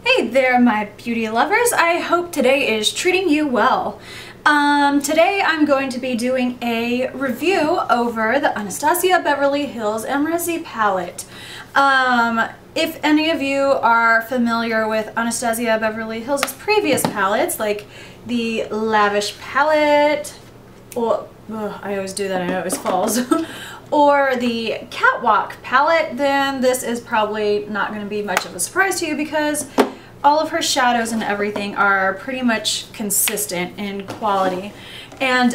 Hey there, my beauty lovers. I hope today is treating you well. Today I'm going to be doing a review over the Anastasia Beverly Hills Amrezy palette. If any of you are familiar with Anastasia Beverly Hills' previous palettes, like the Lavish palette, or I always do that, I know it always falls, or the Catwalk palette, then this is probably not going to be much of a surprise to you because all of her shadows and everything are pretty much consistent in quality. And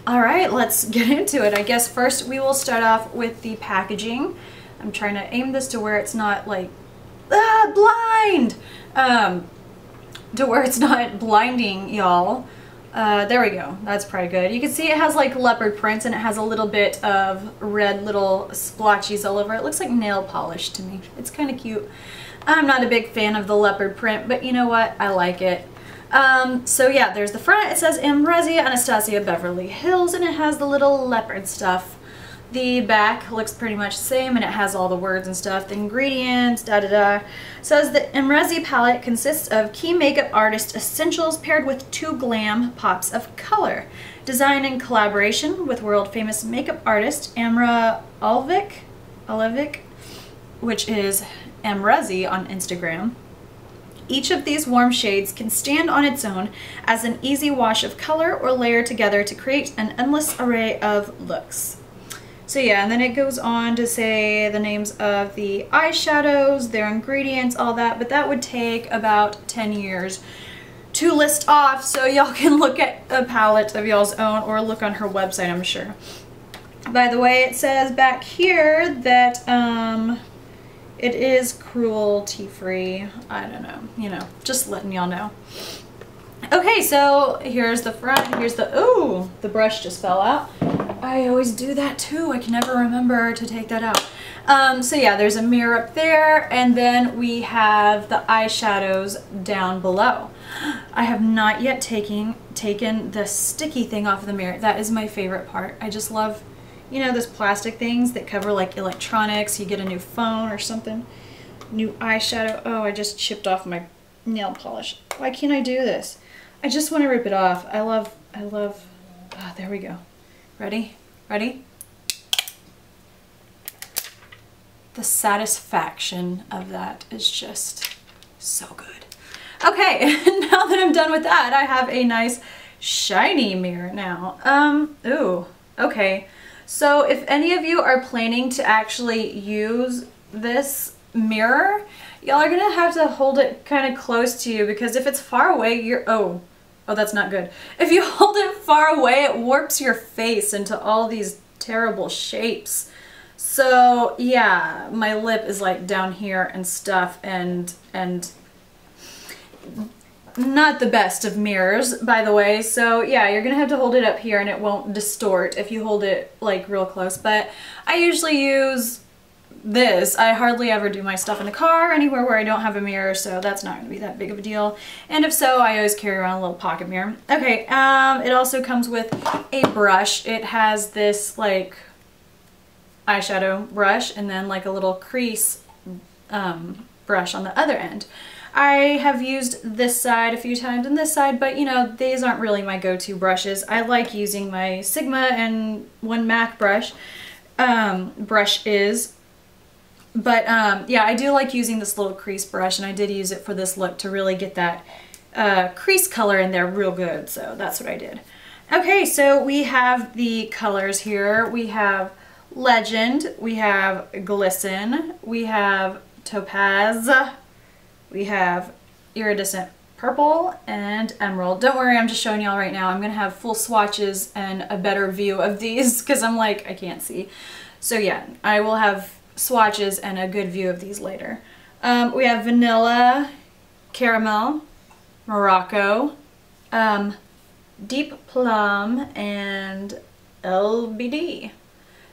alright, let's get into it. I guess first we will start off with the packaging. I'm trying to aim this to where it's not like, blind! To where it's not blinding y'all. There we go. That's probably good. You can see it has like leopard prints and it has a little bit of red little splotches all over. It looks like nail polish to me. It's kind of cute. I'm not a big fan of the leopard print, but you know what? I like it. So yeah, there's the front. It says Amrezy Anastasia Beverly Hills and it has the little leopard stuff. The back looks pretty much the same and it has all the words and stuff, the ingredients, It says the Amrezy palette consists of key makeup artist essentials paired with 2 glam pops of color. Designed in collaboration with world famous makeup artist Amrezy Eyeshadow, which is Amrezy on Instagram. Each of these warm shades can stand on its own as an easy wash of color or layer together to create an endless array of looks. So yeah, and then it goes on to say the names of the eyeshadows, their ingredients, all that, but that would take about 10 years to list off, so y'all can look at a palette of y'all's own or look on her website, I'm sure. By the way, it says back here that it is cruelty-free. I don't know, you know, just letting y'all know. Okay, so here's the front, here's the, ooh, the brush just fell out. I always do that too. I can never remember to take that out. So yeah, there's a mirror up there, and then we have the eyeshadows down below. I have not yet taken the sticky thing off of the mirror. That is my favorite part. I just love, you know, those plastic things that cover like electronics. You get a new phone or something. New eyeshadow. Oh, I just chipped off my nail polish. Why can't I do this? I just want to rip it off. I love, oh, there we go. Ready? Ready? The satisfaction of that is just so good. Okay, now that I'm done with that, I have a nice shiny mirror now. Ooh, okay. So if any of you are planning to actually use this mirror, y'all are gonna have to hold it kind of close to you because if it's far away, you're, oh, that's not good. If you hold it far away, it warps your face into all these terrible shapes. So yeah, my lip is like down here and stuff, and not the best of mirrors, by the way. So yeah, you're gonna have to hold it up here and it won't distort if you hold it like real close. But I usually use this. I hardly ever do my stuff in the car or anywhere where I don't have a mirror, so that's not going to be that big of a deal. And if so, I always carry around a little pocket mirror. Okay, it also comes with a brush. It has this like eyeshadow brush and then like a little crease brush on the other end. I have used this side a few times and this side, but you know, these aren't really my go-to brushes. I like using my Sigma and 1 MAC brush. But yeah, I do like using this little crease brush, and I did use it for this look to really get that crease color in there real good, so that's what I did. Okay, so we have the colors here. We have Legend, we have Glisten, we have Topaz, we have Iridescent Purple, and Emerald. Don't worry, I'm just showing y'all right now. I'm going to have full swatches and a better view of these because I'm like, I can't see. So yeah, I will have swatches and a good view of these later. We have Vanilla, Caramel, Morocco, Deep Plum, and LBD.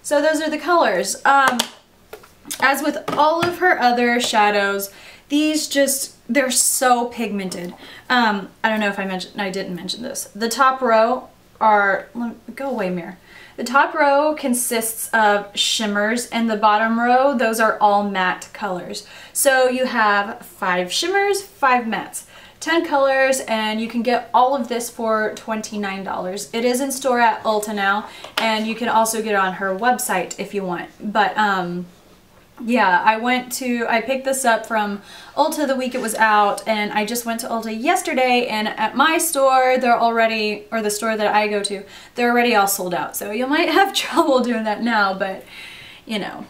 So those are the colors. As with all of her other shadows, these just, they're so pigmented. I don't know if I didn't mention this. The top row are, go away mirror. The top row consists of shimmers, and the bottom row, those are all matte colors. So you have 5 shimmers, 5 mattes, 10 colors, and you can get all of this for $29. It is in store at Ulta now, and you can also get it on her website if you want. But yeah, I picked this up from Ulta the week it was out, and I just went to Ulta yesterday, and at my store, they're already, or the store that I go to, they're already all sold out. So you might have trouble doing that now, but you know,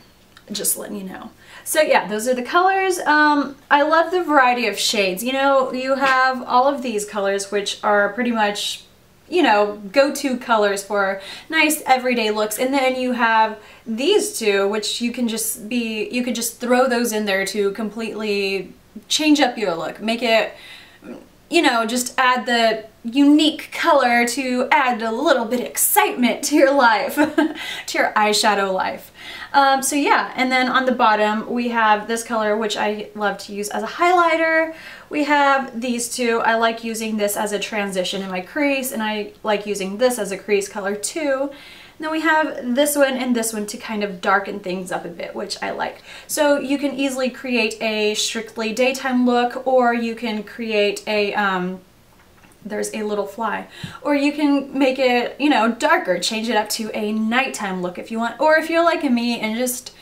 just letting you know. So yeah, those are the colors. I love the variety of shades. You know, you have all of these colors, which are pretty much, you know, go-to colors for nice everyday looks, and then you have these two, which you could just throw those in there to completely change up your look, make it, you know, just add the unique color to add a little bit of excitement to your life, to your eyeshadow life. So yeah, and then on the bottom we have this color, which I love to use as a highlighter. We have these two. I like using this as a transition in my crease, and I like using this as a crease color too. And then we have this one and this one to kind of darken things up a bit, which I like. So you can easily create a strictly daytime look, or you can create a, there's a little fly, or you can make it, you know, darker, change it up to a nighttime look if you want, or if you're like me and just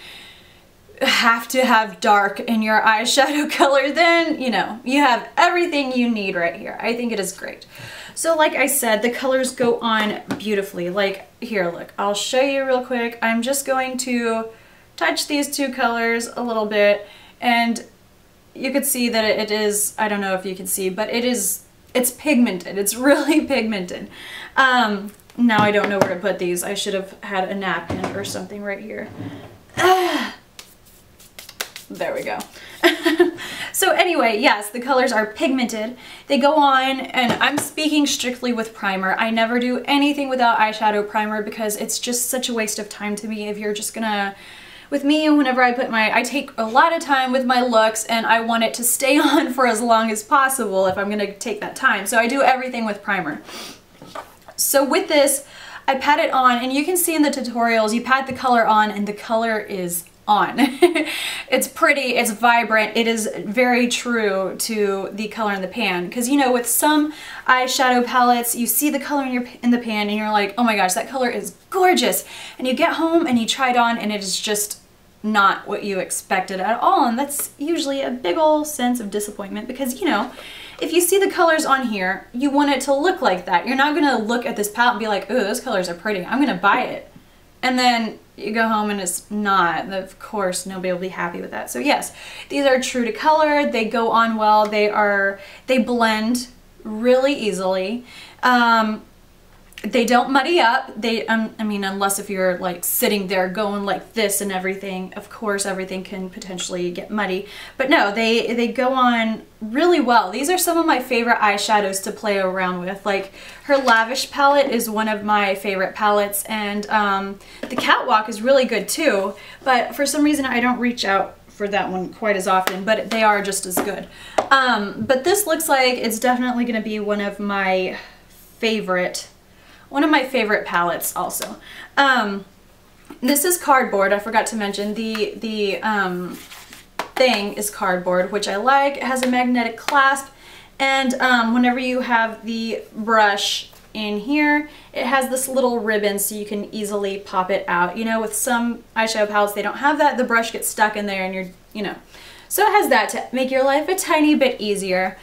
have to have dark in your eyeshadow color, then, you know, you have everything you need right here. I think it is great. So like I said, the colors go on beautifully. Like here, look, I'll show you real quick. I'm just going to touch these two colors a little bit, and you could see that it is, I don't know if you can see, but it's pigmented. It's really pigmented. Now I don't know where to put these. I should have had a napkin or something right here. There we go. So anyway, yes, the colors are pigmented. They go on, and I'm speaking strictly with primer. I never do anything without eyeshadow primer because it's just such a waste of time to me if you're just gonna, with me, whenever I take a lot of time with my looks, and I want it to stay on for as long as possible if I'm gonna take that time. So I do everything with primer. So with this, I pat it on, and you can see in the tutorials, you pat the color on and the color is on. It's pretty, it's vibrant, it is very true to the color in the pan. Because, you know, with some eyeshadow palettes, you see the color in the pan and you're like, oh my gosh, that color is gorgeous. And you get home and you try it on and it is just not what you expected at all. And that's usually a big old sense of disappointment because, you know, if you see the colors on here, you want it to look like that. You're not gonna look at this palette and be like, oh, those colors are pretty, I'm gonna buy it. And then you go home and it's not. Of course, nobody will be happy with that. So yes, these are true to color. They go on well. They blend really easily. They don't muddy up. I mean, unless if you're like sitting there going like this and everything, of course everything can potentially get muddy. But no, they go on really well. These are some of my favorite eyeshadows to play around with. Like her Lavish palette is one of my favorite palettes, and the Catwalk is really good too. But for some reason I don't reach out for that one quite as often, but they are just as good. But this looks like it's definitely going to be one of my favorite palettes also. This is cardboard. I forgot to mention the thing is cardboard, which I like. It has a magnetic clasp, and whenever you have the brush in here, it has this little ribbon so you can easily pop it out. You know, with some eyeshadow palettes, they don't have that. The brush gets stuck in there and you're, you know. So it has that to make your life a tiny bit easier.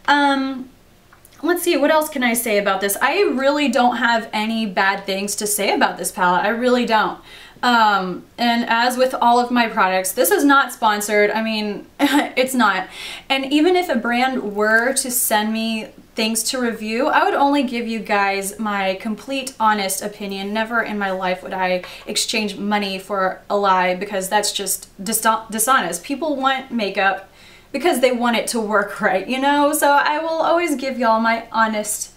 Let's see, what else can I say about this? I really don't have any bad things to say about this palette. I really don't. And as with all of my products, this is not sponsored. I mean, it's not. And even if a brand were to send me things to review, I would only give you guys my complete honest opinion. Never in my life would I exchange money for a lie, because that's just dishonest. People want makeup because they want it to work right, you know? So I will always give y'all my honest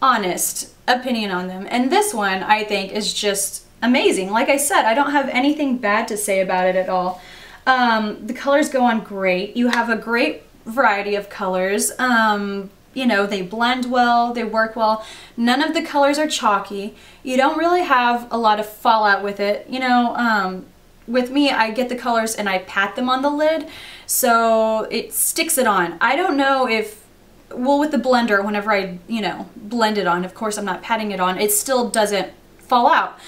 opinion on them. And this one, I think, is just amazing. Like I said, I don't have anything bad to say about it at all. The colors go on great. You have a great variety of colors. you know, they blend well, they work well. None of the colors are chalky. You don't really have a lot of fallout with it. You know, with me, I get the colors and I pat them on the lid, so it sticks it on. I don't know if, well, with the blender, whenever I, you know, blend it on, of course I'm not patting it on, it still doesn't fall out.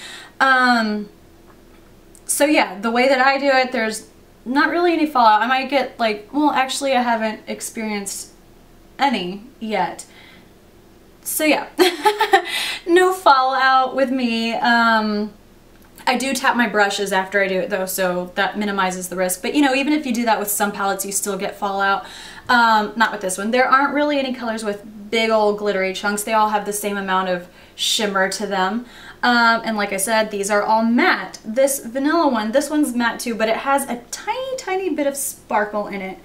So yeah, the way that I do it, there's not really any fallout. I might get like, well, actually I haven't experienced any yet. So yeah, no fallout with me. I do tap my brushes after I do it though, so that minimizes the risk. But you know, even if you do that with some palettes, you still get fallout. Not with this one. There aren't really any colors with big old glittery chunks. They all have the same amount of shimmer to them. And like I said, these are all matte. This vanilla one, this one's matte too, but it has a tiny, tiny bit of sparkle in it.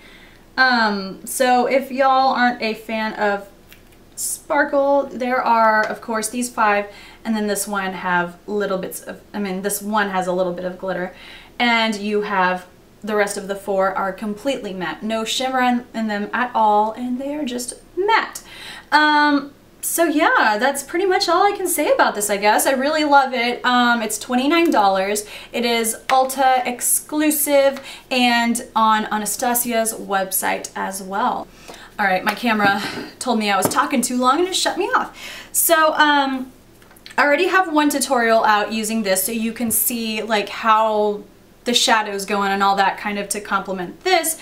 So if y'all aren't a fan of sparkle, there are, of course, these 5, and then this one have little bits of, I mean, this one has a little bit of glitter, and you have the rest of the 4 are completely matte. No shimmer in them at all, and they are just matte. So yeah, that's pretty much all I can say about this, I guess. I really love it. It's $29. It is Ulta exclusive and on Anastasia's website as well. All right, my camera told me I was talking too long and it shut me off. So I already have one tutorial out using this, so you can see like how the shadows go in and all that, kind of to complement this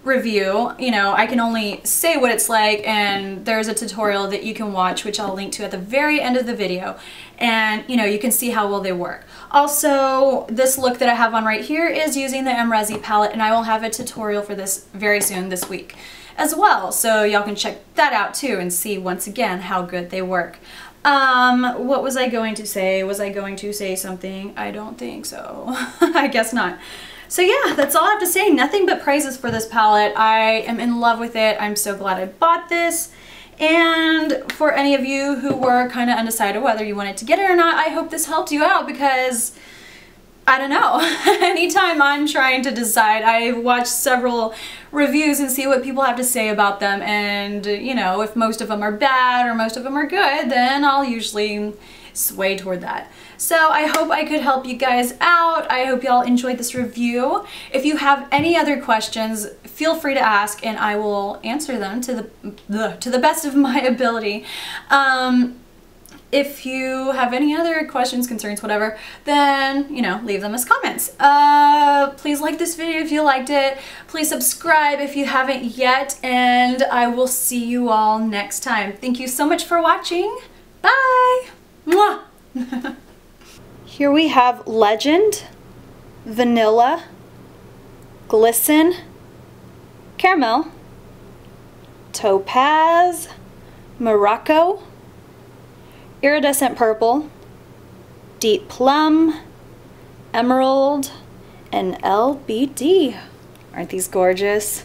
review. You know, I can only say what it's like, and there's a tutorial that you can watch, which I'll link to at the very end of the video, and you know, you can see how well they work. Also, this look that I have on right here is using the Amrezy palette, and I will have a tutorial for this very soon this week as well, so y'all can check that out too and see once again how good they work. What was I going to say? Was I going to say something? I don't think so. I guess not. So yeah, that's all I have to say. Nothing but praises for this palette. I am in love with it. I'm so glad I bought this. And for any of you who were kind of undecided whether you wanted to get it or not, I hope this helped you out, because I don't know. Anytime I'm trying to decide, I watch several reviews and see what people have to say about them, and you know, if most of them are bad or most of them are good, then I'll usually sway toward that. So I hope I could help you guys out. I hope y'all enjoyed this review. If you have any other questions, feel free to ask and I will answer them to the best of my ability. If you have any other questions, concerns, whatever, then, you know, leave them as comments. Please like this video if you liked it. Please subscribe if you haven't yet, and I will see you all next time. Thank you so much for watching. Bye! Mwah! Here we have Legend, Vanilla, Glisten, Caramel, Topaz, Morocco, Iridescent Purple, Deep Plum, Emerald, and LBD. Aren't these gorgeous?